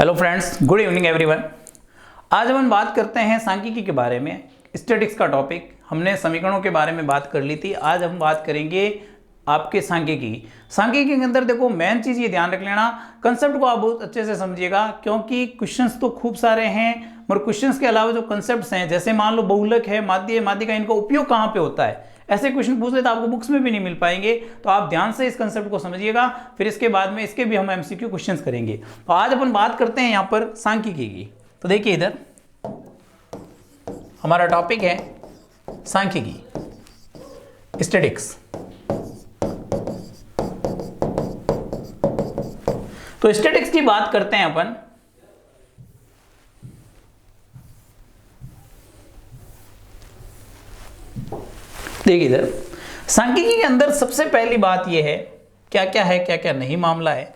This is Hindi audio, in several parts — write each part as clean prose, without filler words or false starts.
Hello friends, good evening everyone. आज हम बात करते हैं सांख्यिकी के बारे में। स्टैटिक्स का टॉपिक हमने समीकरणों के बारे में बात कर ली थी। आज हम बात करेंगे आपके सांख्यिकी। सांख्यिकी के अंदर देखो मेन चीज़ ये ध्यान रख लेना, कंसेप्ट को आप बहुत अच्छे से समझिएगा, क्योंकि क्वेश्चंस तो खूब सारे हैं और क्वेश्चंस के अलावा जो कंसेप्ट्स हैं, जैसे मान लो बहुलक है, माध्य है, माध्यिका, इनका उपयोग कहाँ पे होता है, ऐसे क्वेश्चन पूछ ले तो आपको बुक्स में भी नहीं मिल पाएंगे। तो आप ध्यान से इस कंसेप्ट को समझिएगा, फिर इसके बाद में इसके भी हम एमसीक्यू क्वेश्चंस करेंगे। तो आज अपन बात करते हैं यहाँ पर सांख्यिकी की। तो देखिए इधर हमारा टॉपिक है सांख्यिकी, स्टैटिक्स। तो स्टैटिक्स की बात करते हैं अपन। देखिए इधर सांख्यिकी के अंदर सबसे पहली बात यह है क्या क्या है, क्या क्या नहीं मामला है।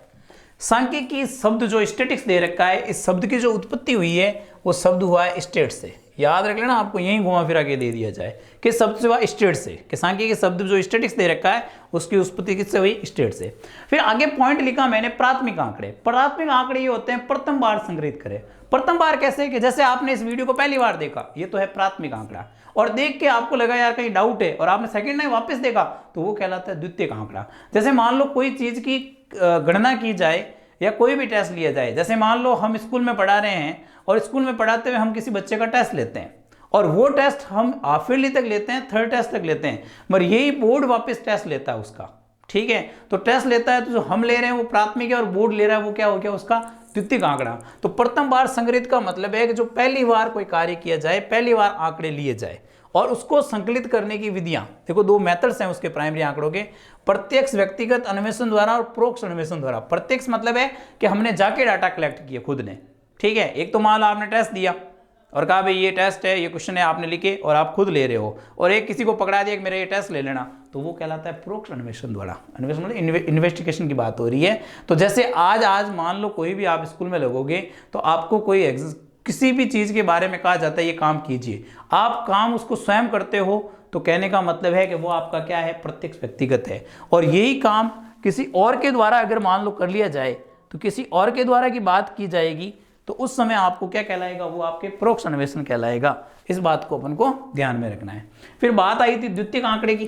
सांख्यिकी शब्द जो स्टैटिक्स दे रखा है, इस शब्द की जो उत्पत्ति हुई है वो शब्द हुआ है स्टेट से। याद रख लेना, आपको यही घुमा फिरा के दे दिया जाए कि शब्द से हुआ स्टेट से, कि सांख्यिकी शब्द जो स्टैटिक्स दे रखा है उसकी उत्पत्ति किससे हुई, स्टेट से। फिर आगे पॉइंट लिखा मैंने प्राथमिक आंकड़े। प्राथमिक आंकड़े ये होते हैं प्रथम बार संग्रहित करें। प्रथम बार कैसे, कि जैसे आपने इस वीडियो को पहली बार देखा, ये तो है प्राथमिक आंकड़ा, और देख के आपको लगा यार कहीं डाउट है और आपने सेकंड टाइम वापस देखा तो वो कहलाता है द्वितीयक आंकड़ा। जैसे मान लो कोई चीज की गणना की जाए या कोई भी टेस्ट लिया जाए, जैसे मान लो हम स्कूल में पढ़ा रहे हैं और स्कूल में पढ़ाते हुए हम किसी बच्चे का टेस्ट लेते हैं और वो टेस्ट हम हाफ ईयरली तक लेते हैं, थर्ड टेस्ट तक लेते हैं, मगर यही बोर्ड वापस टेस्ट लेता है उसका। ठीक है, तो टेस्ट लेता है तो जो हम ले रहे हैं वो प्राथमिक है और बोर्ड ले रहा है वो क्या हो गया, उसका द्वितीयक आंकड़ा। तो प्रथम बार संग्रहित का मतलब है कि जो पहली बार कोई कार्य किया जाए, पहली बार आंकड़े लिए जाए और उसको संकलित करने की विधियां। देखो दो मेथड्स हैं उसके प्राइमरी आंकड़ों के, प्रत्यक्ष व्यक्तिगत अन्वेषण द्वारा और परोक्ष अन्वेषण द्वारा। प्रत्यक्ष मतलब है कि हमने जाके डाटा कलेक्ट किया खुद ने। ठीक है, एक तो मान लो आपने टेस्ट दिया और कहा भाई ये टेस्ट है, ये क्वेश्चन है, आपने लिखे और आप खुद ले रहे हो, और एक किसी को पकड़ा दिया कि मेरा ये टेस्ट ले लेना, तो वो कहलाता है परोक्ष अन्वेषण द्वारा। अन्वेषण मतलब इन्वेस्टिगेशन की बात हो रही है। तो जैसे आज मान लो कोई भी आप स्कूल में लगोगे तो आपको कोई किसी भी चीज़ के बारे में कहा जाता है ये काम कीजिए, आप काम उसको स्वयं करते हो, तो कहने का मतलब है कि वो आपका क्या है, प्रत्यक्ष व्यक्तिगत है। और यही काम किसी और के द्वारा अगर मान लो कर लिया जाए, तो किसी और के द्वारा की बात की जाएगी तो उस समय आपको क्या कहलाएगा, वो आपके परोक्ष अन्वेषण कहलाएगा। इस बात को अपन को ध्यान में रखना है। फिर बात आई थी द्वितीयक आंकड़े की।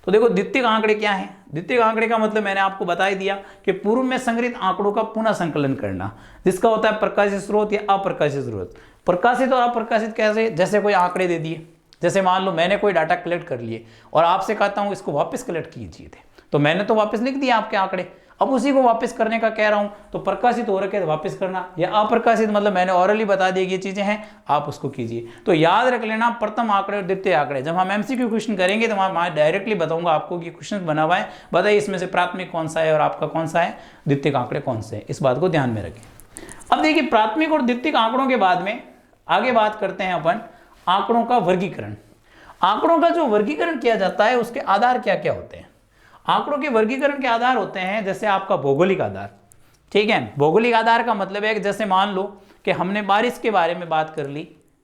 तो देखो द्वितीयक आंकड़े क्या है। द्वितीयक आंकड़े का मतलब मैंने आपको बता ही दिया कि पूर्व में संग्रहित आंकड़ों का पुनः संकलन करना, जिसका होता है प्रकाशित स्रोत या अप्रकाशित स्रोत। प्रकाशित और अप्रकाशित कैसे, जैसे कोई आंकड़े दे दिए, जैसे मान लो मैंने कोई डाटा कलेक्ट कर लिए और आपसे कहता हूं इसको वापस कलेक्ट कीजिए थे, तो मैंने तो वापस लिख दिया आपके आंकड़े, अब उसी को वापस करने का कह रहा हूं, तो प्रकाशित हो रखे तो वापस करना, या अप्रकाशित मतलब मैंने ऑरली बता दिया कि ये चीजें हैं, आप उसको कीजिए। तो याद रख लेना प्रथम आंकड़े और द्वितीय आंकड़े। जब हम एमसीक्यू क्वेश्चन करेंगे तो मैं डायरेक्टली बताऊंगा आपको कि क्वेश्चन बना हुआ है, बताइए इसमें से प्राथमिक कौन सा है और आपका कौन सा है, द्वितीय आंकड़े कौन से है, इस बात को ध्यान में रखें। अब देखिए प्राथमिक और द्वितीय आंकड़ों के बाद में आगे बात करते हैं अपन आंकड़ों का वर्गीकरण। आंकड़ों का जो वर्गीकरण किया जाता है उसके आधार क्या क्या होते हैं। आंकड़ों के वर्गीकरण के आधार होते हैं जैसे आपका भौगोलिक आधार। ठीक है, भौगोलिक आधार का मतलब है कि जैसे मान लो कि हमने बारिश के बारे में बात कर ली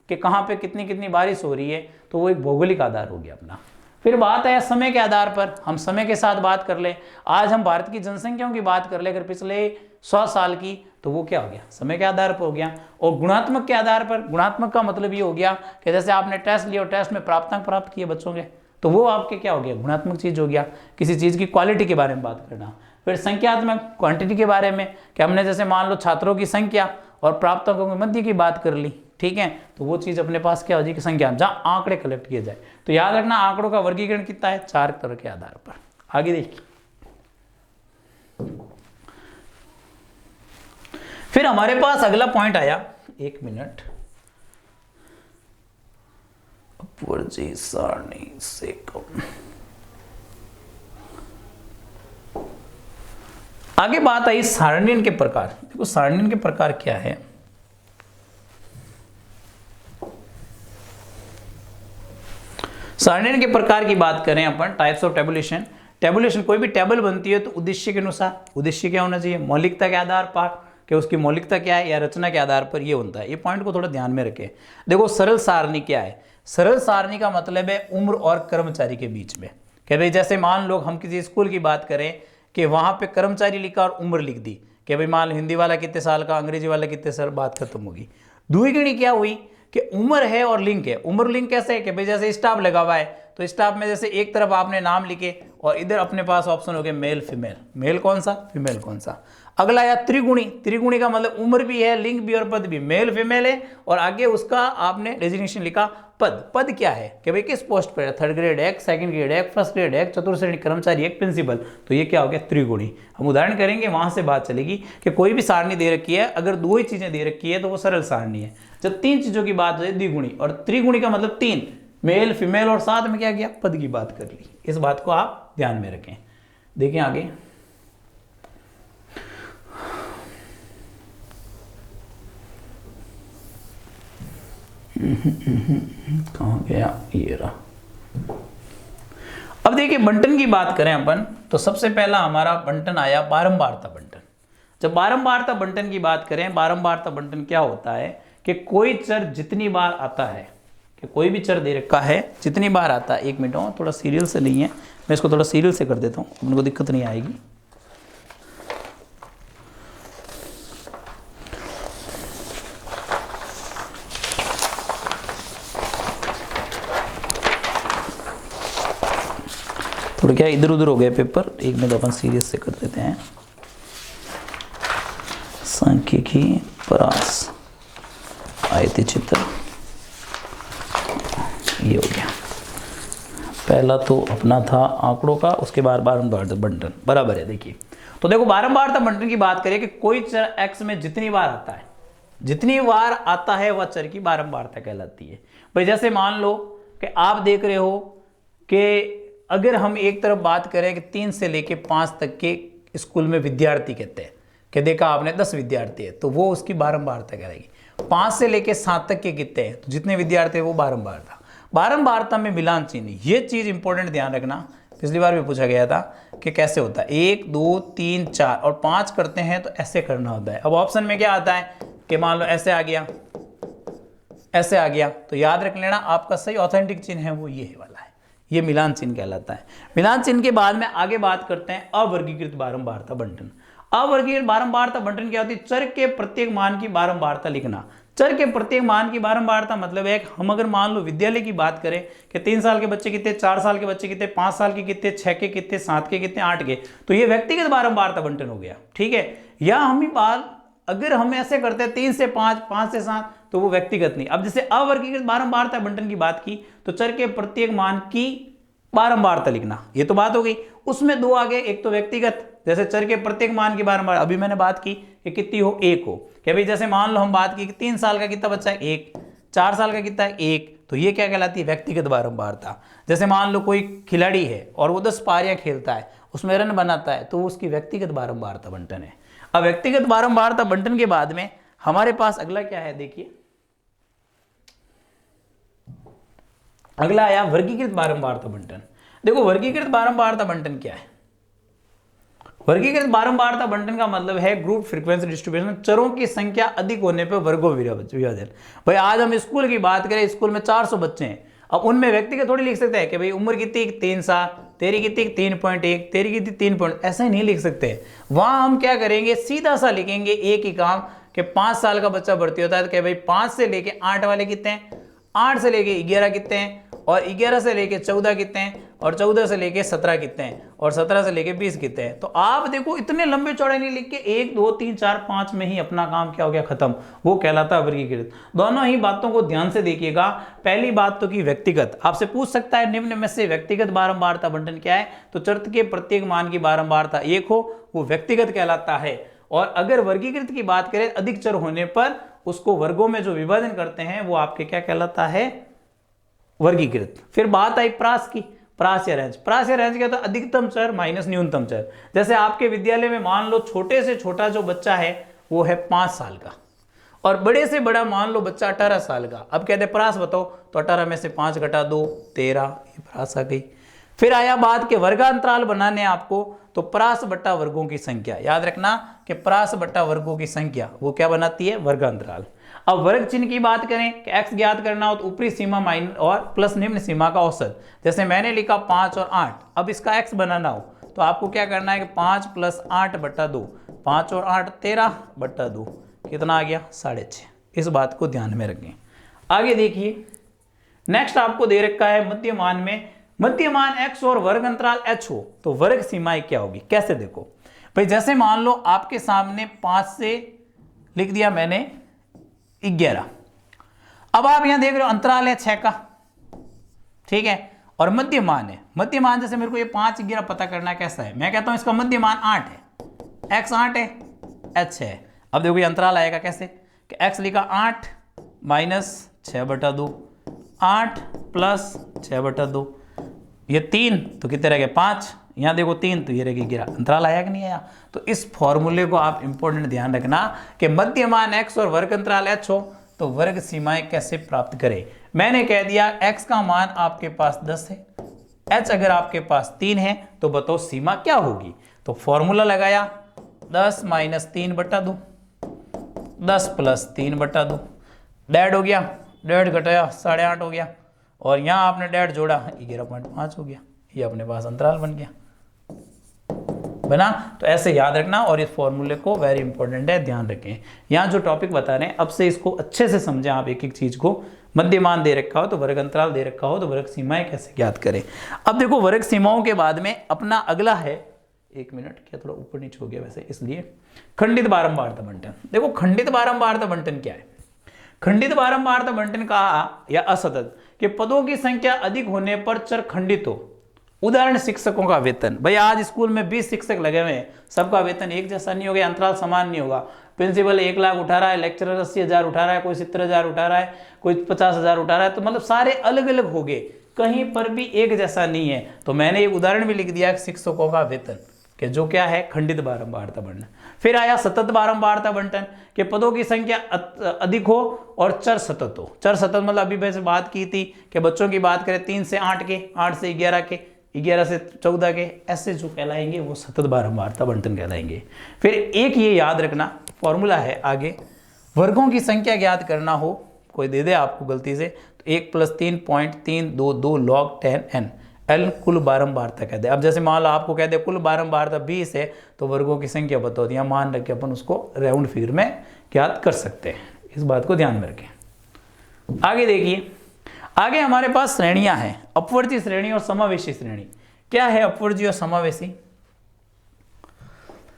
कि कहाँ पे कितनी कितनी बारिश हो रही है, तो वो एक भौगोलिक आधार हो गया अपना। फिर बात है समय के आधार पर, हम समय के साथ बात कर ले, आज हम भारत की जनसंख्याओं की बात कर ले अगर पिछले 100 साल की, तो वो क्या हो गया, समय के आधार पर हो गया। और गुणात्मक के आधार पर, गुणात्मक का मतलब ये हो गया कि जैसे आपने टेस्ट लिया और टेस्ट में प्राप्तांक प्राप्त किए बच्चों के, तो वो आपके क्या हो गया, गुणात्मक चीज हो गया। किसी चीज की क्वालिटी के बारे में बात करना। फिर संख्यात्मक, क्वांटिटी के बारे में, कि हमने जैसे मान लो छात्रों की संख्या और प्राप्तांकों के मध्य की बात कर ली, ठीक है, तो वो चीज अपने पास क्या हो जाएगी, संख्या, जहां आंकड़े कलेक्ट किए जाए। तो याद रखना आंकड़ों का वर्गीकरण कितना है, 4 तरह के आधार पर। आगे देखिए, फिर हमारे पास अगला पॉइंट आया, 1 मिनट, अपवर्जी सारणी से कम। आगे बात आई सारणियन के प्रकार। देखो सारणियन के प्रकार क्या है। सारणियन के प्रकार की बात करें अपन, टाइप्स ऑफ टेबुलेशन। टेबुलेशन, कोई भी टेबल बनती है तो उद्देश्य के अनुसार, उद्देश्य क्या होना चाहिए, मौलिकता के आधार पर, कि उसकी मौलिकता क्या है या रचना के आधार पर ये बनता है। ये पॉइंट को थोड़ा ध्यान में रखें। देखो सरल सारणी क्या है, सरल सारणी का मतलब है उम्र और कर्मचारी के बीच में, कि भाई जैसे मान लो हम किसी स्कूल की बात करें कि वहां पे कर्मचारी लिखा और उम्र लिख दी, कि भाई मान लो हिंदी वाला कितने साल का, अंग्रेजी वाला कितने साल, बात खत्म होगी। द्विगुणी क्या हुई कि उम्र है और लिंक है। उम्र लिंक कैसे है कि भाई जैसे स्टाफ लगा हुआ है, तो स्टाफ में जैसे एक तरफ आपने नाम लिखे और इधर अपने पास ऑप्शन हो गए मेल फीमेल, मेल कौन सा फीमेल कौन सा। अगला आया त्रिगुणी, त्रिगुणी का मतलब उम्र भी है, लिंग भी और पद भी, मेल फीमेल है और आगे उसका आपने डेजिग्नेशन लिखा पद। पद क्या है कि भाई किस पोस्ट पर है, थर्ड ग्रेड है, सेकंड ग्रेड है, फर्स्ट ग्रेड है, चतुर्थ श्रेणी कर्मचारी है, प्रिंसिपल, तो ये क्या हो गया त्रिगुणी। हम उदाहरण करेंगे वहां से बात चलेगी कि कोई भी सारणी दे रखी है, अगर दो ही चीजें दे रखी है तो वो सरल सारणी है। जब तीन चीजों की बात हो द्विगुणी, और त्रिगुणी का मतलब तीन, मेल फीमेल और साथ में क्या किया पद की बात कर ली। इस बात को आप ध्यान में रखें। देखिए आगे कहाँ गया, ये रहा। अब देखिए बंटन की बात करें अपन, तो सबसे पहला हमारा बंटन आया बारंबारता बंटन। जब बारंबारता बंटन की बात करें, बारंबारता बंटन क्या होता है कि कोई चर जितनी बार आता है, कि कोई भी चर दे रखा है जितनी बार आता है, एक मिनट हो, थोड़ा सीरियल से नहीं है, मैं इसको थोड़ा सीरियल से कर देता हूँ, उनको दिक्कत नहीं आएगी। थोड़ा क्या इधर उधर हो गया पेपर, एक मिनट अपन सीरियस से कर देते हैं। सांख्यिकी परास आयती चित्र, ये हो गया। पहला तो अपना था आंकड़ों का, उसके बाद बारंबारता बंटन, बराबर है। देखिए तो देखो बारंबारता बंटन की बात करें कि कोई चर x में जितनी बार आता है, जितनी बार आता है वह चर की बारंबारता कहलाती है। भाई जैसे मान लो कि आप देख रहे हो कि अगर हम एक तरफ बात करें कि 3 से लेके 5 तक के स्कूल में विद्यार्थी कहते हैं, कि देखा आपने 10 विद्यार्थी है तो वो उसकी बारंबारता कहलाएगी। 5 से लेके 7 तक के कितने हैं, तो जितने विद्यार्थी है वो बारंबारता। बारंबारता में मिलान चिन्ह, ये चीज इंपॉर्टेंट ध्यान रखना, पिछली बार भी पूछा गया था कि कैसे होता है, 1 2 3 4 और 5 करते हैं तो ऐसे करना होता है। अब ऑप्शन में क्या आता है कि मान लो ऐसे आ गया, ऐसे आ गया, तो याद रख लेना आपका सही ऑथेंटिक चिन्ह है वो ये वाला है, ये मिलान चिन्ह कहलाता है। मिलान चिन्ह के बाद में आगे बात करते हैं अवर्गीकृत बारंबारता बंटन। अवर्गीकृत बारंबारता बंटन क्या होती है, चर के प्रत्येक मान की बारंबारता लिखना। चर के प्रत्येक मान की बारंबारता मतलब है हम अगर मान लो विद्यालय की बात करें कि 3 साल के बच्चे कितने, 4 साल के बच्चे कितने, 5 साल के कितने, 6 के कितने, 7 के कितने, 8 के, तो ये व्यक्तिगत बारंबारता बंटन हो गया, ठीक है। या हम ही बात अगर हम ऐसे करते हैं 3 से 5, 5 से 7, तो वो व्यक्तिगत नहीं। अब जैसे अवर्गीकृत बारंबारता बंटन की बात की तो चर के प्रत्येक मान की बारंबारता लिखना, ये तो बात हो गई। उसमें दो आगे, एक तो व्यक्तिगत, जैसे चर के प्रत्येक मान की बारंबार, अभी मैंने बात की कि कितनी हो, 1 हो, कि भाई जैसे मान लो हम बात की कि 3 साल का कितना बच्चा है 1, 4 साल का कितना है 1, तो ये क्या कहलाती है व्यक्तिगत बारंबारता। जैसे मान लो कोई खिलाड़ी है और वो 10 पारियां खेलता है, उसमें रन बनाता है, तो उसकी व्यक्तिगत बारंबारता बंटन है। अब व्यक्तिगत बारंबारता बंटन के बाद में हमारे पास अगला क्या है, देखिए अगला आया वर्गीकृत बारंबारता बंटन। देखो वर्गीकृत बारंबारता बंटन क्या है, वर्गीकृत बारंबारता बंटन का मतलब है ग्रुप फ्रीक्वेंसी डिस्ट्रीब्यूशन, चरों की संख्या अधिक होने पर वर्गों विभाजन। भाई आज हम स्कूल की बात करें, स्कूल में 400 बच्चे हैं, अब उनमें व्यक्तिगत थोड़ी लिख सकते हैं कि भाई उम्र कितनी 3 साल, तेरी कितनी 3.1, तेरी कितनी 3 पॉइंट, ऐसा ही नहीं लिख सकते। वहां हम क्या करेंगे, सीधा सा लिखेंगे एक ही काम कि 5 साल का बच्चा भर्ती होता है तो क्या भाई 5 से लेके 8 वाले कितने हैं, 8 से लेके 11 कितने हैं, और 11 से लेके 14 कितने हैं, और 14 से लेके 17 कितने हैं, और 17 से लेके 20 कितने हैं। तो आप देखो इतने लंबे चौड़े नहीं लिख के 1 2 3 4 5 में ही अपना काम क्या हो गया खत्म, वो कहलाता है वर्गीकृत। दोनों ही बातों को ध्यान से देखिएगा। पहली बात तो की व्यक्तिगत, आपसे पूछ सकता है निम्न में से व्यक्तिगत बारंबारता बंटन क्या है, तो चर के प्रत्येक मान की बारंबारता 1 हो, वो व्यक्तिगत कहलाता है। और अगर वर्गीकृत की बात करें अधिक चर होने पर उसको वर्गों में जो विभाजन करते हैं वो आपके क्या कहलाता है, वर्गीकृत। फिर बात आई प्रास की, प्रास या रेंज। प्रास या रेंज क्या था, अधिकतम चर माइनस न्यूनतम चर। जैसे आपके विद्यालय में मान लो छोटे से छोटा जो बच्चा है वो है 5 साल का, और बड़े से बड़ा मान लो बच्चा 18 साल का। अब कहते हैं प्रास बताओ, तो 18 में से 5 घटा 2 13, ये प्रास आ गई। फिर आया बात के वर्गांतराल बनाने आपको, तो प्रास बट्टा वर्गों की संख्या, याद रखना कि प्रास बट्टा वर्गों की संख्या वो क्या बनाती है, वर्गांतराल। अब वर्ग चिन्ह की बात करें कि x ज्ञात करना हो तो ऊपरी सीमा माइनस और प्लस निम्न सीमा का औसत। जैसे मैंने लिखा 5 और 8, अब इसका x बनाना हो तो आपको क्या करना है कि 5 + 8 / 2, 5 और 8 13/2 कितना आ गया 6.5। इस बात को ध्यान में रखें। आगे देखिए नेक्स्ट आपको दे रखा है मध्यमान में, मध्यमान x और वर्ग अंतराल h हो तो वर्ग सीमाएं क्या होगी। कैसे देखो भाई, जैसे मान लो आपके सामने 5 से लिख दिया मैंने 11, अब आप यहां देख रहे हो अंतराल है 6 का, ठीक है, और मध्यमान है। मध्यमान जैसे मेरे को ये 5 11 पता करना है कैसा है, मैं कहता हूं इसका मध्यमान 8 है, x 8 है, h है। अब देखो ये अंतराल आएगा कैसे कि x लिखा 8 माइनस 6/2, 8 प्लस 6/2, ये 3 तो कितने रह गए 5, यहाँ देखो 3 तो ये रह गई 11। अंतराल आया कि नहीं आया। तो इस फॉर्मूले को आप इंपॉर्टेंट ध्यान रखना कि मध्यमान x और वर्ग अंतराल h हो तो वर्ग सीमाएं कैसे प्राप्त करें। मैंने कह दिया x का मान आपके पास 10 है, h अगर आपके पास 3 है तो बताओ सीमा क्या होगी। तो फॉर्मूला लगाया 10 माइनस 3/2, 10 प्लस 3/2, डेढ़ हो गया, डेढ़ घटाया 8.5 हो गया, और यहाँ आपने डेढ़ जोड़ा 11.5 हो गया। ये अपने पास अंतराल बन गया, बना। तो ऐसे याद रखना और इस फॉर्मूले को वेरी इंपॉर्टेंट है, ध्यान रखें। यहाँ जो टॉपिक बता रहे हैं अब से इसको अच्छे से समझें आप एक एक चीज को। मध्यमान दे रखा हो तो वर्ग अंतराल दे रखा हो तो वर्ग सीमाएं कैसे ज्ञात करें। अब देखो वर्ग सीमाओं के बाद में अपना अगला है, एक मिनट क्या थोड़ा ऊपर नीचे हो गया वैसे इसलिए, खंडित बारंबारता बंटन। देखो खंडित बारंबारता बंटन क्या है। खंडित बारंबारता बंटन कहा या असतत कि पदों की संख्या अधिक होने पर चर खंडित हो। उदाहरण शिक्षकों का वेतन, भाई आज स्कूल में 20 शिक्षक लगे हुए हैं, सबका वेतन एक जैसा नहीं होगा, अंतराल समान नहीं होगा। प्रिंसिपल 1 लाख उठा रहा है, लेक्चरर 80,000 उठा रहा है, कोई 70,000 उठा रहा है, कोई 50,000 उठा रहा है, तो मतलब सारे अलग अलग हो गए, कहीं पर भी एक जैसा नहीं है। तो मैंने एक उदाहरण भी लिख दिया शिक्षकों का वेतन कि जो क्या है खंडित बारंबारता बंटन। फिर आया सतत बारंबारता बंटन कि पदों की संख्या अधिक हो और चर सतत हो। चर सतत मतलब अभी वैसे बात की थी कि बच्चों की बात करें 3 से 8 के, 8 से 11 के, 11 से 14 के, ऐसे जो कहलाएंगे वो सतत बारंबारता बंटन कहलाएंगे। फिर एक ये याद रखना फॉर्मूला है आगे, वर्गों की संख्या ज्ञात करना हो, कोई दे दे आपको गलती से, तो 1 + 3.322 log 10n एल कुल बारंबारता कहते हैं। अब जैसे मान लो आपको कहते हैं कुल बारंबारता 20 है तो वर्गों की संख्या बता होती है, मान रख के अपन उसको राउंड फिगर में ज्ञात कर सकते हैं। इस बात को ध्यान में रखें। आगे देखिए, आगे हमारे पास श्रेणियां हैं, अपवर्ती श्रेणी और समावेशी श्रेणी। क्या है अपवर्ती और समावेशी।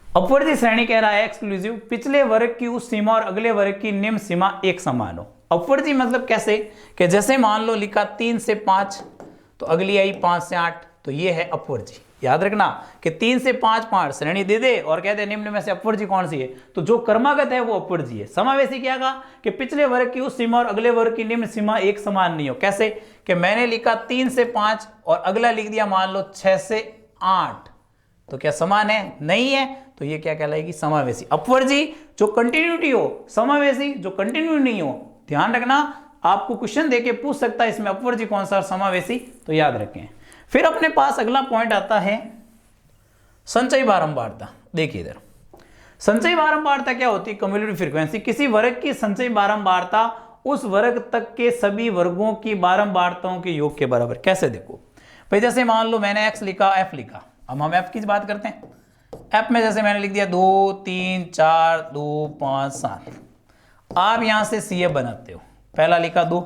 अपवर्ती श्रेणी कह रहा है एक्सक्लूसिव, पिछले वर्ग की उस सीमा और अगले वर्ग की निम्न सीमा एक समान हो। अपवर्ती मतलब कैसे कि जैसे मान लो लिखा 3 से 5 तो अगली आई 5 से 8, तो ये है अपवर्जी। याद रखना कि 3 से 5 श्रेणी दे दे और कहते हैं निम्न में से अपवर्जी कौन सी है, तो जो क्रमागत है वो अपवर्जी है। समावेशी क्या कहा कि पिछले वर्ग की उस सीमा और अगले वर्ग की निम्न सीमा एक समान नहीं हो। कैसे कि मैंने लिखा 3 से 5 और अगला लिख दिया मान लो 6 से 8, तो क्या समान है, नहीं है, तो ये क्या कहलाएगी समावेशी। अपवर्जी जो कंटिन्यूटी हो, समावेशी जो कंटिन्यू नहीं हो। ध्यान रखना आपको क्वेश्चन देके पूछ सकता है इसमें अपवर्जी कौन सा और समावेशी, तो याद रखें। फिर अपने पास अगला पॉइंट आता है संचयी बारंबारता। देखिए इधर संचयी बारंबारता क्या होती है, क्युमुलेटिव फ्रीक्वेंसी, किसी वर्ग की संचयी बारंबारता उस वर्ग तक के सभी वर्गों की बारंबारताओं के योग के बराबर। कैसे देखो भाई, जैसे मान लो मैंने x लिखा, f लिखा, अब हम f की बात करते हैं। f में जैसे मैंने लिख दिया 2 3 4 2 5 7, आप यहां से CF बनाते हो। पहला लिखा 2,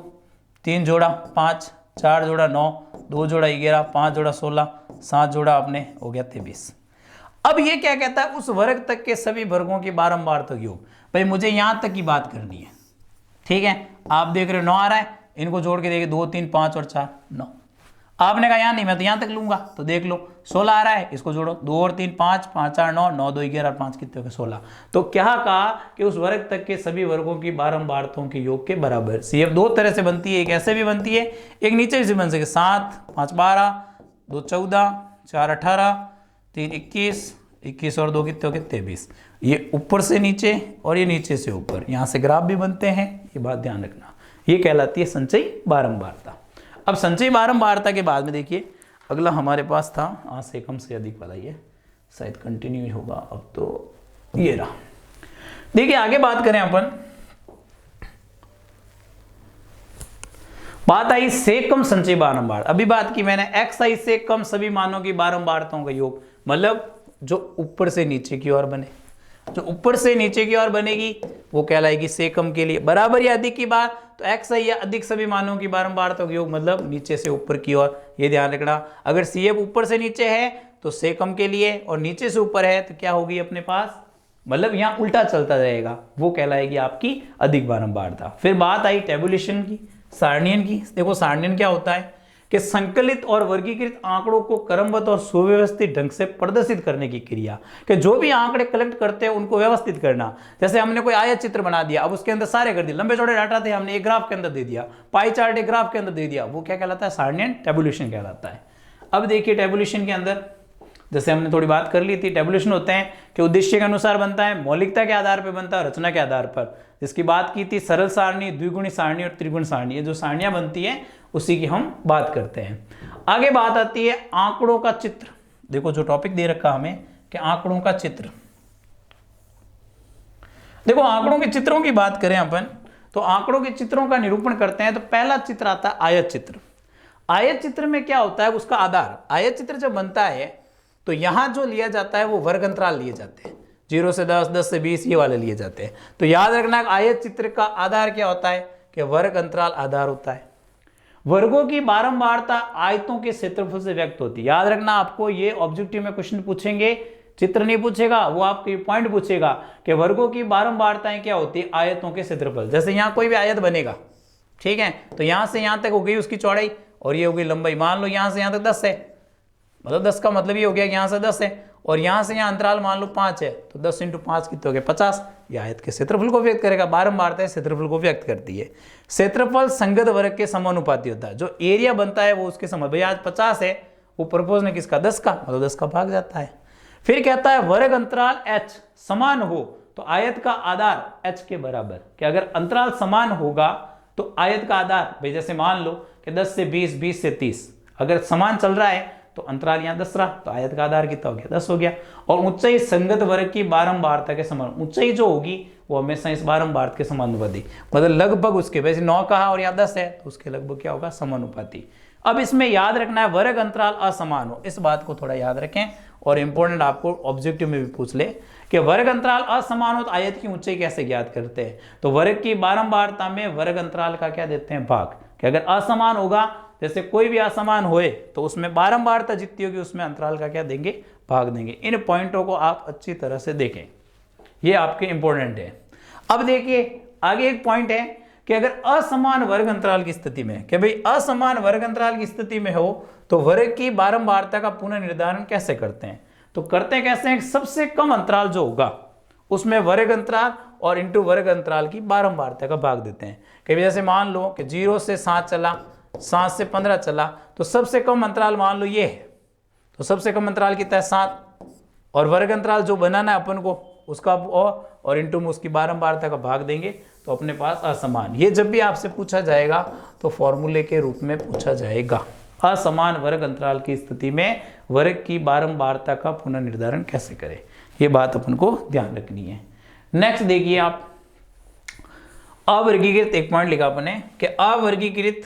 3 जोड़ा 5, 4 जोड़ा 9, 2 जोड़ा 11, 5 जोड़ा 16, 7 जोड़ा आपने हो गया 23। अब ये क्या कहता है, उस वर्ग तक के सभी वर्गों की बारंबारता योग। भाई मुझे यहां तक की बात करनी है, ठीक है। आप देख रहे हो 9 आ रहा है, इनको जोड़ के देखिए 2 3 5 और 4 9। आपने कहा यहां नहीं, मैं तो यहां तक लूंगा, तो देख लो 16 आ रहा है, इसको जोड़ो 2 और 3 5, 5 4 9, 9 2 11 और 5 कितने हो गए 16। तो क्या कहा कि उस वर्ग तक के सभी वर्गों की बारंबारताओं के योग के बराबर। CF दो तरह से बनती है, एक ऐसे भी बनती है, एक नीचे से बन सके 7 5 12, 2 14, 4 18, 3 21, 21 और 2 कितने हो गए 23। ये ऊपर से नीचे और ये नीचे से ऊपर, यहाँ से ग्राफ भी बनते हैं, ये बात ध्यान रखना। ये कहलाती है संचयी बारंबारता। अब संचयी बारंबारता के बाद में देखिए अगला हमारे पास था आज से कम से अधिक वाला, ये शायद कंटिन्यू होगा। अब तो ये रहा, देखिए आगे बात करें अपन, बात आई से कम संचयी बारंबार। अभी बात की मैंने xi से कम सभी मानों की बारंबारताओं का योग, मतलब जो ऊपर से नीचे की ओर बने। जो ऊपर से नीचे की ओर बनेगी वो कहलाएगी से कम के लिए। बराबर या अधिक की बात तो x या अधिक सभी मानों की बारंबारता का योग मतलब नीचे से ऊपर की ओर, ये ध्यान रखना। अगर CF ऊपर से नीचे है तो से कम के लिए, और नीचे से ऊपर है तो क्या होगी अपने पास, मतलब यहाँ उल्टा चलता जाएगा, वो कहलाएगी आपकी अधिक बारंबारता। फिर बात आई टेबुलेशन की, सारणीयन की। देखो सारणीयन क्या होता है कि संकलित और वर्गीकृत आंकड़ों को क्रमबद्ध और सुव्यवस्थित ढंग से प्रदर्शित करने की क्रिया, कि जो भी आंकड़े कलेक्ट करते हैं उनको व्यवस्थित करना। जैसे हमने कोई आयत चित्र बना दिया, अब उसके अंदर सारे कर दिए, लंबे चौड़े डाटा थे हमने एक ग्राफ के अंदर दे दिया, पाई चार्ट एक ग्राफ के अंदर दे दिया, वो क्या कहलाता है, सारणीयन टेबुलेशन कहलाता है। अब देखिए टेबुलेशन के अंदर जैसे हमने थोड़ी बात कर ली थी, टेबुलेशन होते हैं कि उद्देश्य के अनुसार बनता है, मौलिकता के आधार पर बनता है, रचना के आधार पर। जिसकी बात की थी सरल सारणी, द्विगुणी सारणी और त्रिगुण सारणी, ये जो सारणियां बनती हैं उसी की हम बात करते हैं। आगे बात आती है आंकड़ों का चित्र। देखो जो टॉपिक दे रखा हमें कि आंकड़ों का चित्र। देखो आंकड़ों के चित्रों की बात करें अपन तो आंकड़ों के चित्रों का निरूपण करते हैं तो पहला चित्र आता है आयत चित्र। आयत चित्र में क्या होता है, उसका आधार, आयत चित्र जब बनता है तो यहां जो लिया जाता है वो वर्ग अंतराल लिए जाते हैं, 0 से 10, 10 से 20 ये वाले लिए जाते हैं। तो याद रखना आयत चित्र का आधार क्या होता है कि वर्ग अंतराल आधार होता है। वर्गों की बारंबारता आयतों के क्षेत्रफल से व्यक्त होती है। याद रखना आपको ये ऑब्जेक्टिव में क्वेश्चन पूछेंगे, चित्र नहीं पूछेगा, वो आपको पॉइंट पूछेगा कि वर्गों की बारंबारताएं क्या होती है, आयतों के क्षेत्रफल। जैसे यहाँ कोई भी आयत बनेगा, ठीक है, तो यहां से यहां तक हो गई उसकी चौड़ाई और ये हो गई लंबाई। मान लो यहां से यहां तक 10 है, मतलब 10 का मतलब ये हो गया कि यहां से 10 है और यहां से यहां अंतराल मान लो 5 है, तो 10 × 5 कितने हो गए, 50। ये आयत के क्षेत्रफल को व्यक्त करेगा, बारंबारता क्षेत्रफल को व्यक्त करती है। क्षेत्रफल संगत वर्ग के समानुपाती होता है, जो एरिया बनता है वो उसके समान। भैया आज 50 है, वो प्रपोज ने किसका, 10 का, मतलब 10 का भाग जाता है। फिर कहता है वर्ग अंतराल h समान हो तो आयत का आधार h के बराबर, कि अगर अंतराल समान होगा तो आयत का आधार, भाई जैसे मान लो कि 10 से 20, 20 से 30, अगर समान चल रहा है तो अंतराल यहाँ 10 रहा तो आयत का आधार कितना हो गया, 10 हो गया। और ऊंचाई संगत वर्ग की बारंबारता के समान, ऊंचाई जो होगी वो हमेशा इस बारंबारता के समानुपाती, मतलब लगभग उसके, वैसे 9 कहा और यहाँ 10 है तो उसके लगभग क्या होगा, समानुपाती। अब इसमें याद रखना है वर्ग अंतराल असमान हो, इस बात को थोड़ा याद रखें और इंपॉर्टेंट आपको ऑब्जेक्टिव में भी पूछ ले कि वर्ग अंतराल असमान हो तो आयत की ऊंचाई कैसे ज्ञात करते हैं। तो वर्ग की बारंबारता में वर्ग अंतराल का क्या देते हैं, भाग, कि अगर असमान होगा, जैसे कोई भी असमान होए तो उसमें बारंबारता जितनी होगी उसमें अंतराल का क्या देंगे, भाग देंगे। इन पॉइंटों को आप अच्छी तरह से देखें, ये आपके इंपॉर्टेंट है। अब देखिए आगे एक पॉइंट है कि अगर असमान वर्ग अंतराल की स्थिति में, कि भाई असमान वर्ग अंतराल की स्थिति में हो तो वर्ग की बारंबारता का पुनर्निर्धारण कैसे करते हैं। तो करते कैसे हैं, सबसे कम अंतराल जो होगा उसमें वर्ग अंतराल और इंटू वर्ग अंतराल की बारंबारता का भाग देते हैं। कि जैसे मान लो कि 0 से 7 चला, 7 से 15 चला, तो सबसे कम अंतराल मान लो ये है, तो सबसे कम अंतराल कितना है, 7, और वर्ग अंतराल जो बनाना है अपन को उसका और इंटू में उसकी बारंबारता का भाग देंगे तो अपने पास असमान। ये जब भी आपसे पूछा जाएगा तो फॉर्मूले के रूप में पूछा जाएगा। असमान वर्ग अंतराल की स्थिति में वर्ग की बारंबारता का पुनर्निर्धारण कैसे करें, ये बात अपन को ध्यान रखनी है। नेक्स्ट देखिए आप अवर्गीकृत, एक पॉइंट लिखा अपने कि अवर्गीकृत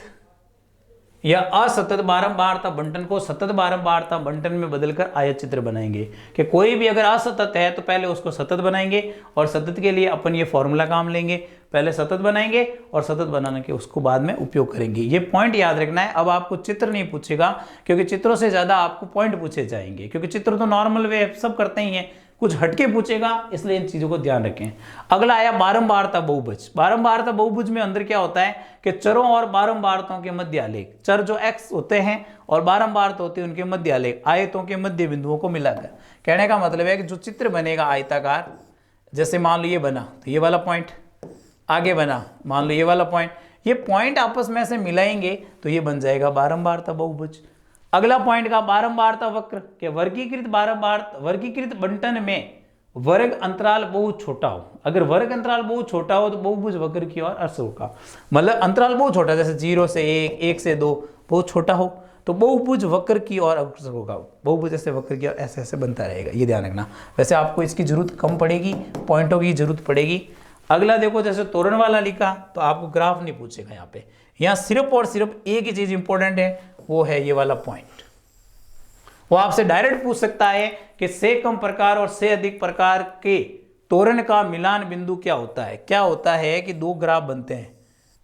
या असतत बारंबारता बंटन को सतत बारंबारता बंटन में बदलकर आयत चित्र बनाएंगे। कि कोई भी अगर असतत है तो पहले उसको सतत बनाएंगे और सतत के लिए अपन ये फॉर्मूला काम लेंगे, पहले सतत बनाएंगे और सतत बनाने के उसको बाद में उपयोग करेंगे। ये पॉइंट याद रखना है। अब आपको चित्र नहीं पूछेगा क्योंकि चित्रों से ज्यादा आपको पॉइंट पूछे जाएंगे, क्योंकि चित्र तो नॉर्मल वे सब करते ही हैं, कुछ हटके पूछेगा, इसलिए इन चीजों को ध्यान रखें। अगला आया बारंबारता बहुभुज। बारंबारता बहुभुज में अंदर क्या होता है कि चरों और बारंबारताओं के मध्य आलेख, चर जो x होते हैं और बारंबारता होती है उनके मध्य आलेख, आयतों के मध्य बिंदुओं को मिलाकर। कहने का मतलब है कि जो चित्र बनेगा आयताकार, जैसे मान लो ये बना तो ये वाला पॉइंट, आगे बना मान लो ये वाला पॉइंट, ये पॉइंट आपस में से मिलाएंगे तो ये बन जाएगा बारंबारता बहुभुज। अगला पॉइंट का बारंबारता वक्र के वर्गीकृत बंटन में वर्ग अंतराल बहुत छोटा हो। अगर वर्ग अंतराल बहुत छोटा हो तो बहुभुज वक्र की ओर अर्थ होगा, मतलब अंतराल बहुत छोटा, जैसे 0 से 1, 1 से 2 बहुत छोटा हो तो बहुभुज वक्र की ओर अग्रसर होगा। बहुभुज ऐसे वक्र की ओर ऐसे ऐसे बनता रहेगा, ये ध्यान रखना। वैसे आपको इसकी जरूरत कम पड़ेगी, पॉइंटों की जरूरत पड़ेगी। अगला देखो जैसे तोरण वाला लिखा तो आपको ग्राफ नहीं पूछेगा यहाँ पे, यहाँ सिर्फ और सिर्फ एक ही चीज इंपॉर्टेंट है, वो है ये वाला पॉइंट। वो आपसे डायरेक्ट पूछ सकता है कि से कम प्रकार और से अधिक प्रकार के त्वरण का मिलान बिंदु क्या होता है? क्या होता है कि दो ग्राफ बनते हैं,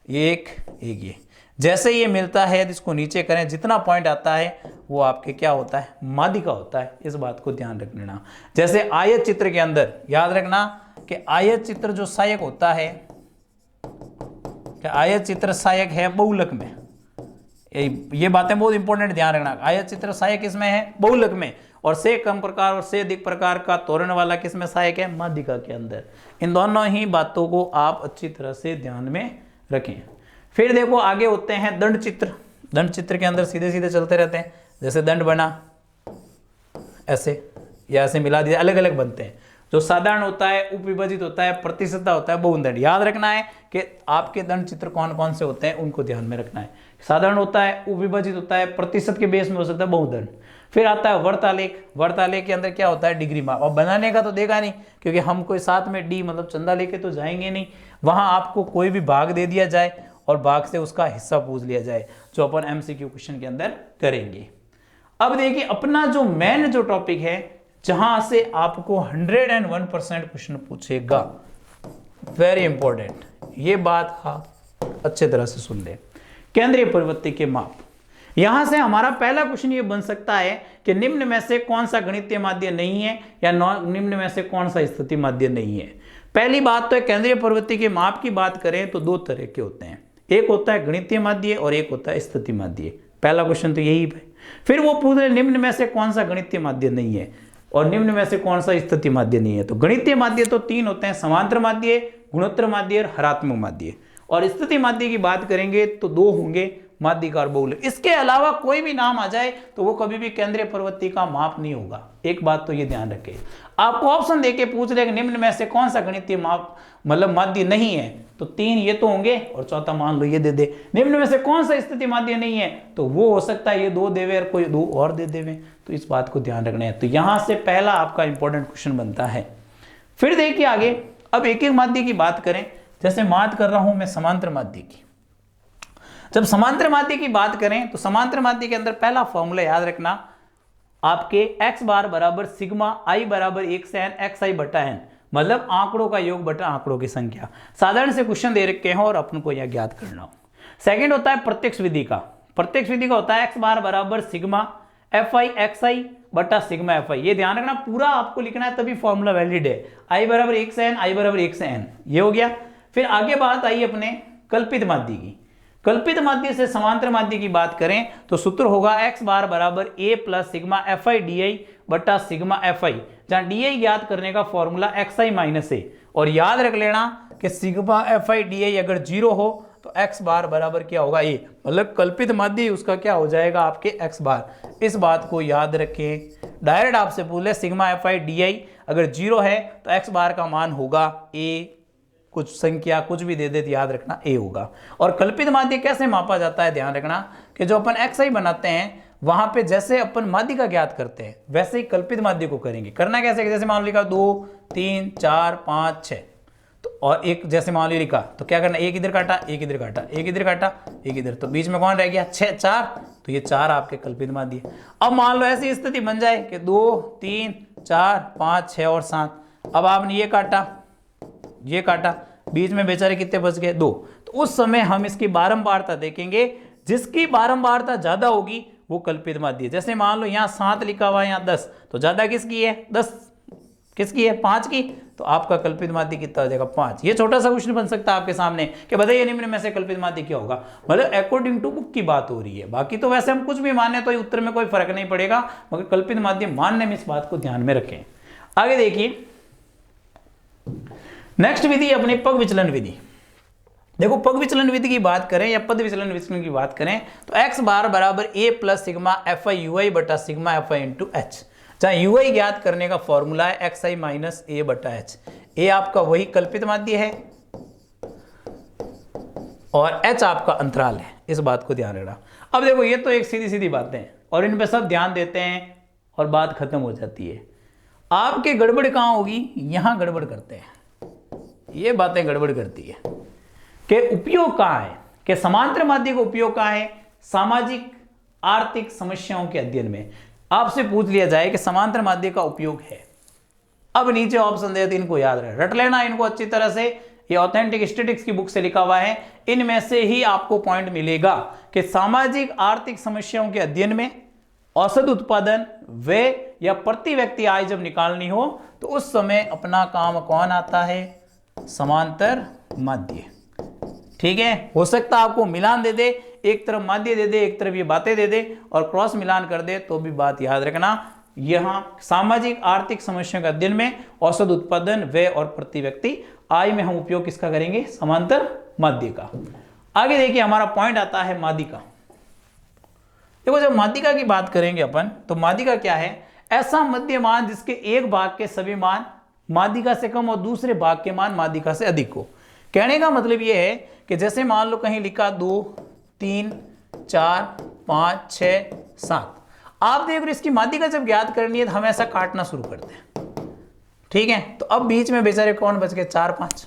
एक ये, जैसे ये मिलता है इसको नीचे करें, जितना पॉइंट आता है वो आपके क्या होता है? माध्यिका होता है। इस बात को ध्यान रख लेना। जैसे आयत चित्र के अंदर याद रखना कि आयत चित्र जो सहायक होता है, आयत चित्र सहायक है बहुलक में। ये बातें बहुत इंपॉर्टेंट ध्यान रखना। आयत चित्र सहायक किसमें है? बहुलक में। और से कम प्रकार और से अधिक प्रकार का त्वरण वाला किसमें सहायक है? माध्यिका के अंदर। इन दोनों ही बातों को आप अच्छी तरह से ध्यान में रखें। फिर देखो आगे होते हैं दंड चित्र। दंड चित्र के अंदर सीधे सीधे चलते रहते हैं, जैसे दंड बना ऐसे या ऐसे मिला दिया, अलग अलग बनते हैं। जो साधारण होता है, उपविभाजित होता है, प्रतिशतता होता है, बहुदंड। याद रखना है कि आपके दंड चित्र कौन कौन से होते हैं, उनको ध्यान में रखना है। साधारण होता है, उपविभाजित होता है, प्रतिशत के बेस में हो सकता है बहुदंड। फिर आता है वर्तालेख। वर्तालेख के अंदर क्या होता है? डिग्री माप। अब बनाने का तो देगा नहीं, क्योंकि हम कोई साथ में डी मतलब चंदा लेके तो जाएंगे नहीं। वहां आपको कोई भी भाग दे दिया जाए और भाग से उसका हिस्सा पूछ लिया जाए, जो अपन एमसीक्यू क्वेश्चन के अंदर करेंगे। अब देखिए अपना जो मेन जो टॉपिक है, जहां से आपको 101% क्वेश्चन पूछेगा, वेरी इंपॉर्टेंट, ये बात आप अच्छे तरह से सुन ले। केंद्रीय प्रवृत्ति के माप। यहां से हमारा पहला क्वेश्चन ये बन सकता है कि निम्न में से कौन सा गणितीय माध्य नहीं है, या निम्न में से कौन सा स्थिति माध्य नहीं है। पहली बात तो है केंद्रीय प्रवृत्ति के माप की बात करें तो दो तरह के होते हैं, एक होता है गणितीय माध्य और एक होता है स्थिति माध्य। पहला क्वेश्चन तो यही है। फिर वो पूछ रहे निम्न में से कौन सा गणितीय माध्य नहीं है और निम्न में से कौन सा स्थिति माध्य नहीं है। तो गणितीय माध्य तो तीन होते हैं, समांतर माध्य, गुणोत्तर माध्य और हरात्मक माध्य। और स्थिति माध्य की बात करेंगे तो दो होंगे, माध्यिका और बहुलक। इसके अलावा कोई भी नाम आ जाए तो वो कभी भी केंद्रीय प्रवृत्ति का माप नहीं होगा। एक बात तो ये ध्यान रखें। आपको ऑप्शन देके पूछ रहे निम्न में से कौन सा गणितीय माप मतलब माध्य नहीं है, तो तीन ये तो होंगे और चौथा मान लो ये दे दे। निम्न में से कौन सा स्थिति माध्य नहीं है, तो वो हो सकता है ये दो देवे और कोई दो और दे देवे। तो इस बात को ध्यान रखना है। तो यहां से पहला आपका इंपॉर्टेंट क्वेश्चन बनता है। फिर देखिए आगे, अब एक एक माध्य की बात करें। जैसे बात कर रहा हूं मैं समांतर माध्य की। जब समांतर माध्य की बात करें तो समांतर माध्य के अंदर पहला फॉर्मूला याद रखना, आपके x बार बराबर सिग्मा i बराबर 1 से n x i बटा n, मतलब आंकड़ों का योग बटा आंकड़ों की संख्या। साधारण से क्वेश्चन दे रखे हैं और अपन को यह ज्ञात करना हो। सेकंड होता है प्रत्यक्ष विधि का। प्रत्यक्ष विधि का होता है x बार बराबर सिग्मा fi xi बटा सिग्मा fi। ये ध्यान रखना, पूरा आपको लिखना है तभी फॉर्मूला वैलिड है। i बराबर 1 से n, i बराबर 1 से n, ये हो गया। फिर आगे बात आई अपने कल्पित माध्य की। कल्पित माध्य से समांतर माध्य की बात करें तो सूत्र होगा x बार बराबर a plus sigma fi di बटा सिग्मा fi, जहां di ज्ञात करने का फॉर्मूला xi माइनस a। और याद रख लेना कि सिग्मा fi di अगर 0 हो तो x बार बराबर क्या होगा? a, मतलब कल्पित माध्य उसका क्या हो जाएगा? आपके x बार। इस बात को याद रखें। डायरेक्ट आपसे पूछ ले सिग्मा fi di अगर 0 है तो x बार का मान होगा a, कुछ संख्या कुछ भी दे दे तो याद रखना a होगा। और कल्पित माध्य कैसे मापा जाता है? ध्यान रखना कि जो अपन xi बनाते हैं वहां पे जैसे अपन माध्य का ज्ञात करते हैं वैसे ही कल्पित माध्य को करेंगे। करना कैसे? जैसे मान लो लिखा 2 3 4 5 6, तो और एक जैसे मान लो लिखा तो क्या करना? एक इधर काटा, एक इधर काटा, एक इधर काटा, एक इधर, तो बीच में कौन रह गया? 6 4, तो ये 4 आपके कल्पित माध्य। अब मान लो ऐसी स्थिति बन जाए कि 2 3 4 5 6 और 7। अब आपने ये काटा, ये काटा, बीच में बेचारे कितने बच गए? 2। तो उस समय हम इसकी बारंबारता देखेंगे, जिसकी बारंबारता ज्यादा होगी वो कल्पित माध्य। जैसे मान लो यहाँ 7 लिखा हुआ है, यहाँ 10, तो ज्यादा किसकी है? 10 किसकी है? 5 की। तो आपका कल्पित माध्य कितना हो जाएगा? 5। ये छोटा सा क्वेश्चन बन सकता है आपके सामने कि बताइए निम्न में से कल्पित माध्य क्या होगा। मतलब अकॉर्डिंग टू बुक की बात हो रही है, बाकी तो वैसे हम कुछ भी माने तो उत्तर में कोई फर्क नहीं पड़ेगा, मगर कल्पित माध्य मानने में इस बात को ध्यान में रखें। आगे देखिए नेक्स्ट विधि अपनी पग विचलन विधि। देखो पग विचलन विधि की बात करें या पद विचलन विचलन की बात करें तो x बार बराबर a plus sigma fi ui बटा सिग्मा fi इंटू एच, जहां ui ज्ञात करने का फॉर्मूला है xi माइनस a बटा h। a आपका वही कल्पित माध्य है और h आपका अंतराल है। इस बात को ध्यान रखना। अब देखो ये तो एक सीधी सीधी बातें हैं और इन पे सब ध्यान देते हैं और बात खत्म हो जाती है। आपके गड़बड़ कहाँ होगी? यहां गड़बड़ करते हैं, ये बातें गड़बड़ करती है कि उपयोग कहाँ है, कि समांतर माध्य का उपयोग कहाँ है? सामाजिक आर्थिक समस्याओं के अध्ययन में। आपसे पूछ लिया जाए कि समांतर माध्य का उपयोग है, अब नीचे ऑप्शन दिए, इनको याद रहे, रट लेना इनको अच्छी तरह से। ये ऑथेंटिक स्टैटिस्टिक्स की बुक से लिखा हुआ है। इनमें से ही आपको पॉइंट मिलेगा कि सामाजिक आर्थिक समस्याओं के अध्ययन में औसत उत्पादन व्यय या प्रति व्यक्ति आय जब निकालनी हो तो उस समय अपना काम कौन आता है, समांतर माध्य। ठीक है, हो सकता है आपको मिलान दे दे, एक तरफ माध्य दे दे, एक तरफ ये बातें दे दे और क्रॉस मिलान कर दे, तो भी बात याद रखना। यहां सामाजिक आर्थिक समस्याओं के अध्ययन में औसत उत्पादन व्यय और प्रति व्यक्ति आय में हम उपयोग किसका करेंगे, समांतर माध्य का। आगे देखिए हमारा पॉइंट आता है माध्यिका। देखो जब माध्यिका की बात करेंगे अपन, तो माध्यिका क्या है, ऐसा मध्य मान जिसके एक भाग के सभी मान माध्यिका से कम और दूसरे भाग के मान माध्यिका से अधिक हो। कहने का मतलब यह है कि जैसे मान लो कहीं लिखा 2 3 4 5 6 7, आप देख रहे इसकी माध्यिका जब ज्ञात करनी है तो हम ऐसा काटना शुरू करते हैं। ठीक है, तो अब बीच में बेचारे कौन बच गए, 4 5।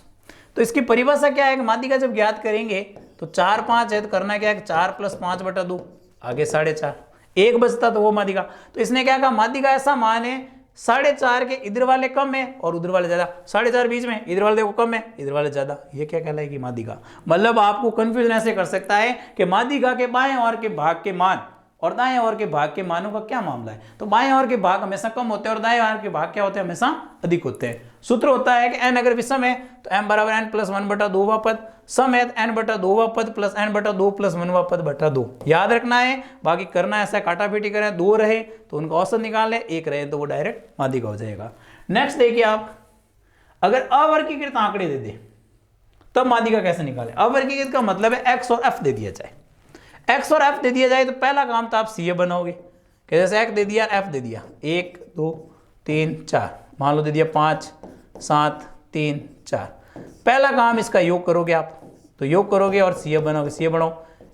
तो इसकी परिभाषा क्या है कि माध्यिका जब ज्ञात करेंगे तो 4 5 है, तो करना क्या है, 4 + 5/2, आगे 4.5, एक बचता तो वो माध्यिका। तो इसने क्या कहा, माध्यिका ऐसा मान है 4.5 के इधर वाले कम है और उधर वाले ज्यादा, 4.5 बीच में, इधर वाले देखो कम है, इधर वाले ज्यादा, ये क्या कहलाएगी, माध्यिका। मतलब आपको कंफ्यूजन ऐसे कर सकता है कि माध्यिका के बाएं ओर के भाग के मान और दाएं ओर के भाग के मानों का क्या मामला है। तो बाएं ओर के भाग हमेशा कम होते हैं और दाएं ओर के भाग क्या होते हैं, हमेशा अधिक होते हैं। सूत्र होता है कि n अगर विषम है तो m = n + 1/2वां पद, सम है n/2वां पद + n/2 + 1वां पद बटा 2। याद रखना है, बाकी करना ऐसा काटापीटी करें, 2 रहे तो उनका औसत निकालें, 1 रहे तो वो डायरेक्ट माध्यिका हो जाएगा। नेक्स्ट देखिए आप, अगर अवर्गीकृत आंकड़े दे दे तब माध्यिका कैसे निकालें। अवर्गीकृत का मतलब है x और f दे दिया जाए। x और f दे दिया जाए तो पहला काम तो आप CA बनाओगे कि जैसे x दे दिया f दे दिया, 1 2 3 4, मान लो दे दिया 5 7 3 4। पहला काम इसका योग करोगे आप, तो योग करोगे और CA बनाओगे, CA बनाओ,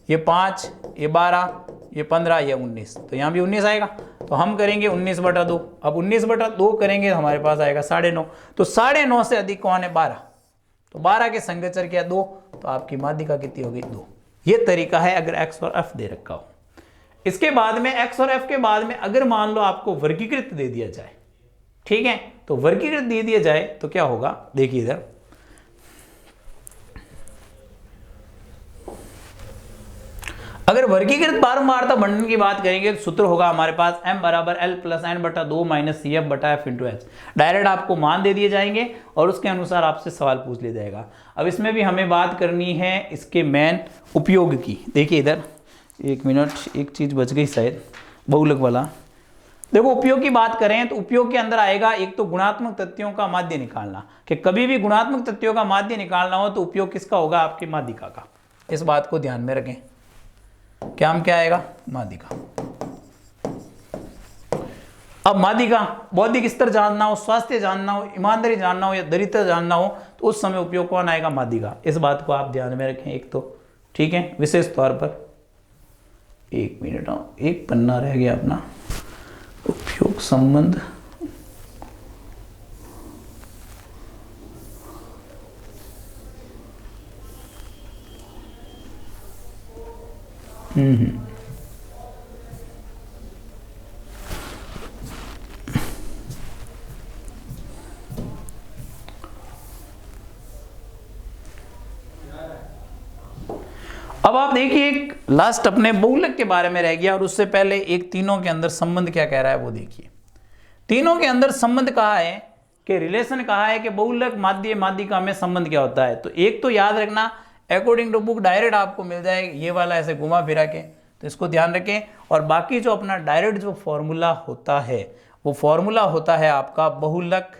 ये 5 ये 12 ये 15 ये 19, तो यहाँ भी 19 आएगा। तो हम करेंगे 19/2। अब 19/2 करेंगे तो हमारे पास आएगा 9.5। तो 9.5 से अधिक कौन है, 12। तो 12 के संगचर क्या 2, तो आपकी माध्यिका कितनी होगी, 2। ये तरीका है अगर x और f दे रखा हो। इसके बाद में x और f के बाद में अगर मान लो आपको वर्गीकृत दे दिया जाए, ठीक है, तो वर्गीकृत दे दिया जाए तो क्या होगा, देखिए इधर अगर वर्गीकृत बारंबारता बंटन की बात करेंगे तो सूत्र होगा हमारे पास m = L + n/2 - CF/f × h। Direct आपको मान दे दिए जाएंगे और उसके अनुसार आपसे सवाल पूछ लिया जाएगा। अब इसमें भी हमें बात करनी है इसके मेन उपयोग की। देखिए इधर 1 मिनट, एक चीज बच गई शायद, बहुलक वाला। देखो उपयोग की बात करें तो उपयोग के अंदर आएगा एक तो गुणात्मक तथ्यों का माध्य निकालना, कि कभी भी गुणात्मक तथ्यों का माध्य निकालना हो तो उपयोग किसका होगा, आपकी माध्यिका का। इस बात को ध्यान में रखें, क्या आएगा, माध्यिका। अब माध्यिका बौद्धिक स्तर जानना हो, स्वास्थ्य जानना हो, ईमानदारी जानना हो या दरिद्रता जानना हो तो उस समय उपयोग कौन आएगा, माध्यिका। इस बात को आप ध्यान में रखें एक तो, ठीक है। विशेष तौर पर 1 मिनट, एक पन्ना रह गया अपना, उपयोग संबंध। अब आप देखिए एक लास्ट अपने बहुलक के बारे में रह गया, और उससे पहले एक तीनों के अंदर संबंध क्या कह रहा है वो देखिए। तीनों के अंदर संबंध कहा है कि रिलेशन कहा है कि बहुलक माध्य माध्यिका में संबंध क्या होता है। तो एक तो याद रखना, अकॉर्डिंग टू बुक डायरेक्ट आपको मिल जाएगा ये वाला ऐसे घुमा फिरा के, तो इसको ध्यान रखें। और बाकी जो अपना डायरेक्ट जो फॉर्मूला होता है वो फॉर्मूला होता है आपका बहुलक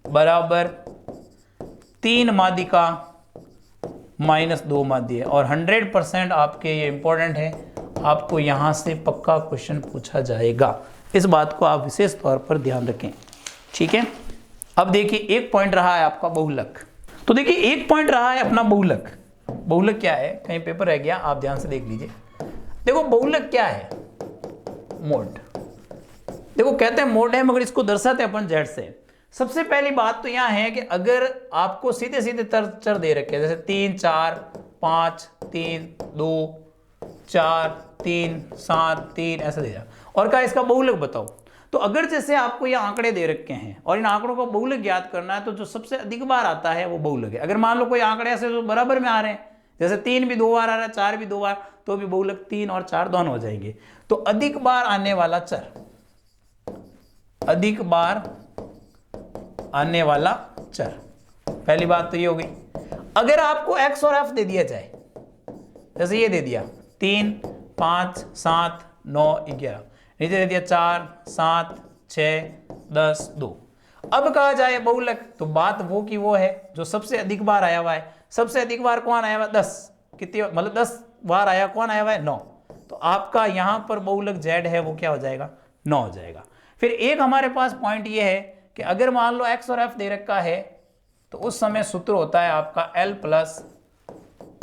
बराबर 3 माध्यिका -2 माध्य। और 100% आपके ये इंपॉर्टेंट है, आपको यहां से पक्का क्वेश्चन पूछा जाएगा। इस बात को आप विशेष तौर पर ध्यान रखें, ठीक है। अब देखिए एक पॉइंट रहा है आपका बहुलक। तो देखिए एक पॉइंट रहा है अपना बहुलक। बहुलक क्या है, कहीं पेपर रह गया, आप ध्यान से देख लीजिए। देखो बहुलक क्या है, मोड। देखो कहते हैं मोड है, मगर इसको दर्शाते हैं अपन जेड से। सबसे पहली बात तो यहां है कि अगर आपको सीधे सीधे चर दे रखे जैसे 3 4 5 3 2 4 3 7 3 ऐसा दे दिया और कहा इसका बहुलक बताओ, तो तो अगर जैसे आपको ये आंकड़े दे रखे हैं और इन आंकड़ों को बहुलक ज्ञात करना है, तो जो सबसे अधिक बार आता है वो बहुलक है। अगर मान लो कोई आंकड़े ऐसे जो बराबर में आ रहे हैं, जैसे 3 भी 2 बार आ रहा है, 4 भी 2 बार, तो भी बहुलक 3 और 4 दोनों हो जाएंगे। तो अधिक बार आने वाला चर, अधिक बार आने वाला चर, पहली बात तो ये हो गई। अगर आपको x और f दे दिया जाए, जैसे ये दे दिया 3, 5, 7, 9, 11, नीचे दे दिया 4, 7, 6, 10, 2, अब कहा जाए बहुलक, तो बात वो की वो है जो सबसे अधिक बार आया हुआ है। सबसे अधिक बार कौन आया हुआ है? 10। कितनी, मतलब 10 बार आया, कौन आया हुआ है? 9। तो आपका यहां पर बहुलक z है वो क्या हो जाएगा? 9 हो जाएगा। फिर एक हमारे पास पॉइंट ये है कि अगर मान लो x और f दे रखा है, तो उस समय सूत्र होता है आपका l plus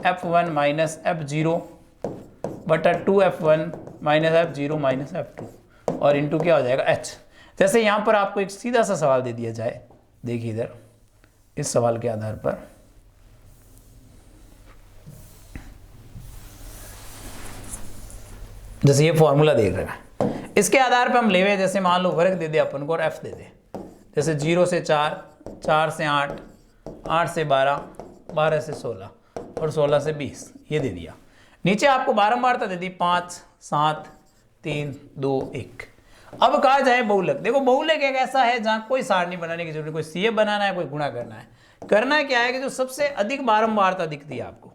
f1 minus f0 बटा 2f1 minus f0 minus f2 और इंटू क्या हो जाएगा? h। जैसे यहां पर आपको एक सीधा सा सवाल दे दिया जाए, देखिए इधर इस सवाल के आधार पर, जैसे ये फॉर्मूला देख रहा है, इसके आधार पर हम ले हुए, जैसे मान लो वर्ग दे दे अपन को और f दे दे, जैसे 0 से 4, 4 से 8, 8 से 12, 12 से 16 और 16 से 20, ये दे दिया। नीचे आपको बारंबारता दे दी 5, 7, 3, 2, 1। अब कहा जाए बहुलक, देखो बहुलक एक ऐसा है जहां कोई सारणी बनाने की जरूरत, कोई सीए बनाना है, कोई गुणा करना है। करना क्या है कि जो सबसे अधिक बारंबारता दिखती है आपको,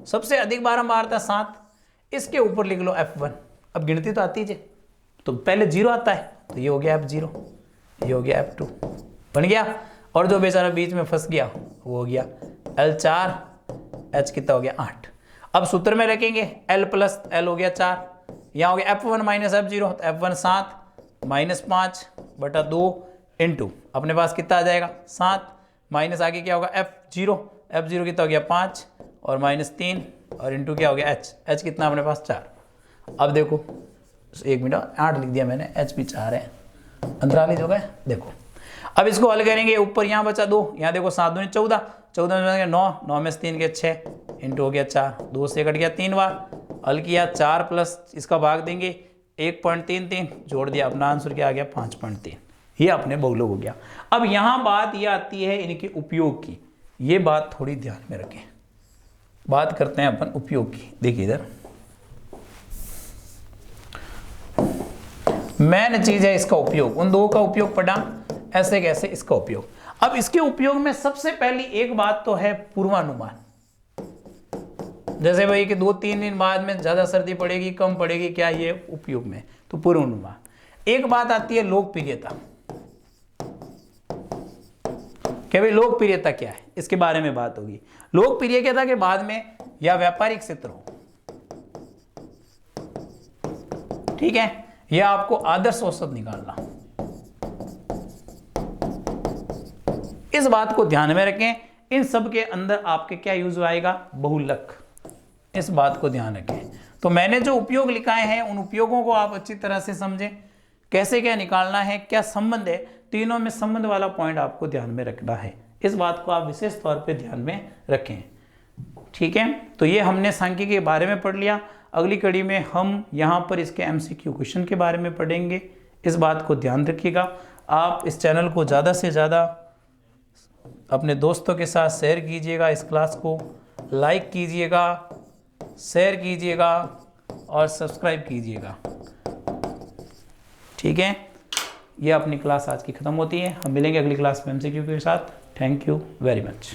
सबसे अधिक बारंबारता 7, इसके ऊपर लिख लो f1। अब गिनती तो आती है, तो पहले 0 आता है, तो ये हो गया f0, ये हो गया f2, बन गया। और जो बेचारा बीच में फंस गया वो हो गया L4, h कितना हो गया? 8। अब सूत्र में रखेंगे l प्लस l हो गया 4, यहाँ हो गया f1 माइनस f0, तो f1 7 माइनस 5 बटा 2 इंटू अपने पास कितना आ जाएगा? 7 माइनस आगे क्या होगा? f0, f0 कितना हो गया? 5 और माइनस 3 और इंटू क्या हो गया? h कितना अपने पास? 4। अब देखो, 1 मिनट, 8 लिख दिया मैंने, h भी 4 है, अंतराल हो गए। देखो अब इसको हल करेंगे, ऊपर यहाँ बचा 2, यहाँ देखो 7 दूनी 14, 14 में 9, 9 में 3 के 6 इंटू हो गया 4, 2 से कट गया 3 बार, हल किया 4 प्लस इसका भाग देंगे 1.33, जोड़ दिया, अपना आंसर क्या आ गया? 5.3। ये अपने बहुलक हो गया। अब यहाँ बात ये आती है इनके उपयोग की, ये बात थोड़ी ध्यान में रखें। बात करते हैं अपन उपयोग की। देखिए इधर मेन चीज है इसका उपयोग, उन दो का उपयोग पढ़ा, ऐसे कैसे इसका उपयोग। अब इसके उपयोग में सबसे पहली एक बात तो है पूर्वानुमान। जैसे भाई कि 2-3 दिन बाद में ज्यादा सर्दी पड़ेगी, कम पड़ेगी, क्या ये उपयोग में, तो पूर्वानुमान। एक बात आती है लोकप्रियता, कि भाई लोकप्रियता क्या है, इसके बारे में बात होगी। लोकप्रियता के बाद में या व्यापारिक क्षेत्र हो, ठीक है, यह आपको आदर्श औसत निकालना, इस बात को ध्यान में रखें। इन सब के अंदर आपके क्या यूज आएगा? बहुलक, इस बात को ध्यान रखें। तो मैंने जो उपयोग लिखाए हैं उन उपयोगों को आप अच्छी तरह से समझें, कैसे क्या निकालना है, क्या संबंध है, तीनों में संबंध वाला पॉइंट आपको ध्यान में रखना है। इस बात को आप विशेष तौर पे ध्यान में रखें, ठीक है। तो ये हमने सांख्यिकी के बारे में पढ़ लिया। अगली कड़ी में हम यहाँ पर इसके MCQ क्वेश्चन के बारे में पढ़ेंगे, इस बात को ध्यान रखिएगा। आप इस चैनल को ज़्यादा से ज़्यादा अपने दोस्तों के साथ शेयर कीजिएगा, इस क्लास को लाइक कीजिएगा, शेयर कीजिएगा और सब्सक्राइब कीजिएगा, ठीक है। ये अपनी क्लास आज की ख़त्म होती है, हम मिलेंगे अगली क्लास में MCQ के साथ। Thank you very much.